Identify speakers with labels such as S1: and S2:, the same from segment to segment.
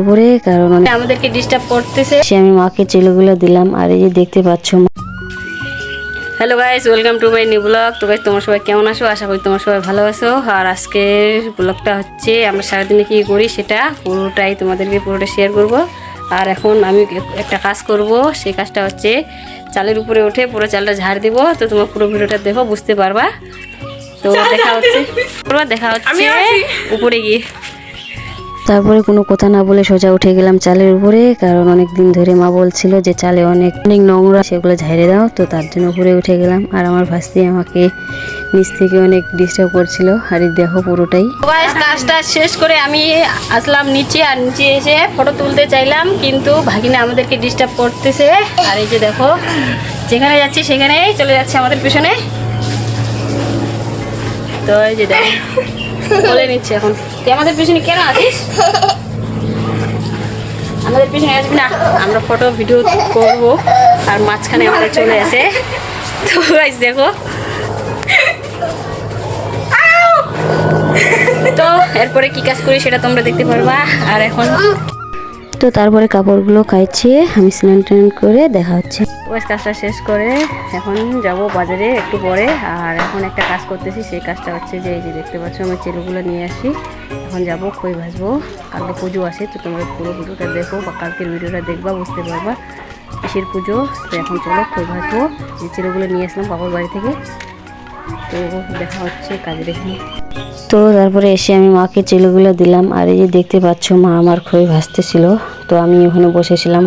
S1: উপরে কারণ
S2: আমাদেরকে ডিস্টার্ব করতেছে।
S1: আমি মাকে চেলোগুলো দিলাম। আর এই যে দেখতে পাচ্ছ,
S2: hello guys, welcome to my new blog. তো গাইস, তোমরা সবাই কেমন আছো? আশা করি তোমরা সবাই ভালো আছো। আর আজকের ব্লগটা হচ্ছে আমরা সারাদিনে কী করি সেটা পুরোটাই তোমাদেরকে শেয়ার করব। আর এখন আমি একটা কাজ করব, সেই কাজটা হচ্ছে চালের উপরে উঠে পুরো চালটা ঝাড় দিব। তো তোমরা পুরো ভিডিওটা দেখো, বুঝতে পারবা। তো দেখা হচ্ছে উপরে গিয়ে।
S1: তারপরে কোনো কথা না বলে সোজা উঠে গেলাম চালের উপরে, কারণ অনেক দিন ধরে মা বলছিল যে চালে অনেক নোংরা, সেগুলো ঝাড়ে দাও। তো তার জন্য উপরে উঠে গেলাম। আর আমার ভাস্তি আমাকে নিচ থেকে অনেক ডিস্টার্ব করছিল। আর দেখো পুরোটাই
S2: কাজটা শেষ করে আমি আসলাম নিচে। আর নিচে এসে ফটো তুলতে চাইলাম, কিন্তু ভাগিনা আমাদেরকে ডিস্টার্ব করতেছে। আর এই যে দেখো, যেখানে যাচ্ছি সেখানেই চলে যাচ্ছে আমাদের পিছনে। তো এই যে দেখো বলে নিচ্ছে, এখন তুই আমাদের পিছনে কেন আছিস? আমাদের পিছনে আসবি না, আমরা ফটো ভিডিও করবো। আর মাঝখানে আমাদের চলে আসে। তো গাইস দেখো, তো এরপরে কি কাজ করি সেটা তোমরা দেখতে পারবা। আর এখন
S1: তো তারপরে কাপড়গুলো কাইছে আমি স্নান টান করে দেখা হচ্ছে।
S2: ওই কাজটা শেষ করে এখন যাব বাজারে একটু পরে। আর এখন একটা কাজ করতেছি, সেই কাজটা হচ্ছে যে এই যে দেখতে পাচ্ছ, আমি চেলোগুলো নিয়ে আসি। এখন যাব খই ভাজবো, কালকে পুজো আসে। তো তোমরা পুরো ভিডিওটা দেখো বা কালকের ভিডিওটা দেখবা, বুঝতে পারবা কিসের পুজো। তো এখন চলো খই ভাজবো। যে চেলোগুলো নিয়ে আসলাম বাবার বাড়ি থেকে। তো দেখা হচ্ছে কাজে দেখি।
S1: তো তারপরে এসে আমি মাকে চেলোগুলো দিলাম। আর এই যে দেখতে পাচ্ছ, মা আমার খই ভাজতেছিল। তো আমি ওখানে বসেছিলাম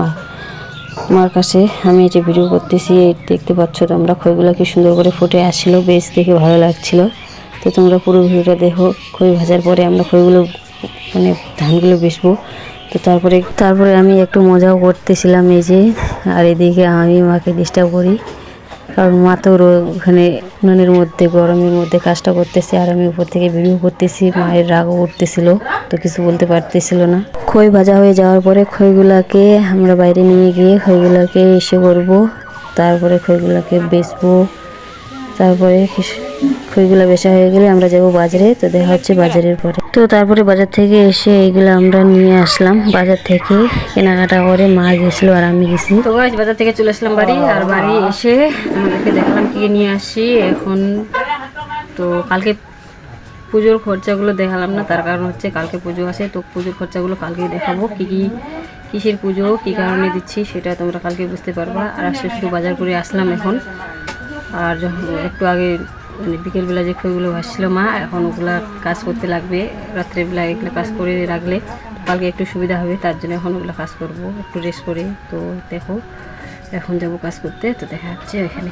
S1: মার কাছে। আমি এই যে ভিডিও করতেছি, এই দেখতে পাচ্ছ তোমরা, খইগুলো কি সুন্দর করে ফুটে আসছিলো, বেশ দেখে ভালো লাগছিল। তো তোমরা পুরো ভিডিওটা দেখো। খই ভাজার পরে আমরা খইগুলো মানে ধানগুলো বেচবো। তো তারপরে আমি একটু মজাও করতেছিলাম এই যে। আর এদিকে আমি মাকে ডিস্টার্ব করি, কারণ মা তো ওখানে উনানের মধ্যে গরমের মধ্যে কাজটা করতেছে। আর আমি উপর থেকে ভিডিও করতেছি, মায়ের রাগও উঠতেছিল, তো কিছু বলতে পারতেছিল না। খই ভাজা হয়ে যাওয়ার পরে খইগুলাকে আমরা বাইরে নিয়ে গিয়ে খইগুলাকে এসে করবো। তারপরে খইগুলাকে বেচবো। তারপরে খইগুলা বেচা হয়ে গেলে আমরা যাবো বাজারে। তো দেখা হচ্ছে বাজারের পরে। তো তারপরে বাজার থেকে এসে এইগুলো আমরা নিয়ে আসলাম। বাজার থেকে কেনাকাটা করে মা গেছিলো আর আমি গেছি।
S2: তো বাজার থেকে চলে আসলাম বাড়ি। আর বাড়ি এসে তোমাদেরকে দেখলাম কি নিয়ে আসি এখন। তো কালকে পুজোর খরচাগুলো দেখালাম না, তার কারণ হচ্ছে কালকে পুজো আসে। তো পুজোর খরচাগুলো কালকেই দেখাবো, কিসের পুজো, কী কারণে দিচ্ছি সেটা তোমরা কালকে বুঝতে পারবা। আর আজকে শুধু বাজার করে আসলাম এখন। আর যখন একটু আগে মানে বিকেলবেলা যে খইগুলো ভাসছিল মা, এখন ওগুলা কাজ করতে লাগবে। রাত্রেবেলা এগুলো কাজ করে রাখলে কালকে একটু সুবিধা হবে, তার জন্য এখন ওগুলো কাজ করব একটু রেস্ট করে। তো দেখো এখন যাব কাজ করতে। তো দেখা যাচ্ছে এখানে।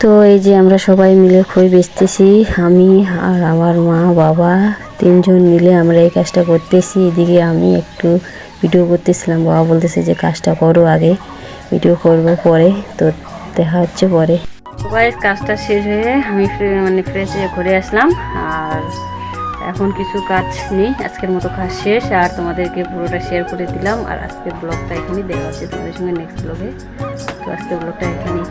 S1: তো এই যে আমরা সবাই মিলে খই বেচতেছি, আমি আর আমার মা বাবা তিনজন মিলে আমরা এই কাজটা করতেছি। এদিকে আমি একটু ভিডিও করতেছিলাম, বাবা বলতেছে যে কাজটা করো আগে, ভিডিও করবো পরে। তো দেখা হচ্ছে পরে।
S2: সবাই কাজটা শেষ হয়ে আমি ফ্রেশ হয়ে ঘুরে আসলাম। আর এখন কিছু কাজ নেই, আজকের মতো কাজ শেষ। আর তোমাদেরকে পুরোটা শেয়ার করে দিলাম। আর আজকের ব্লগটা এখানেই, দেখা হচ্ছে তোমাদের সঙ্গে নেক্সট ব্লগে। তো আজকের ব্লগটা এখানেই।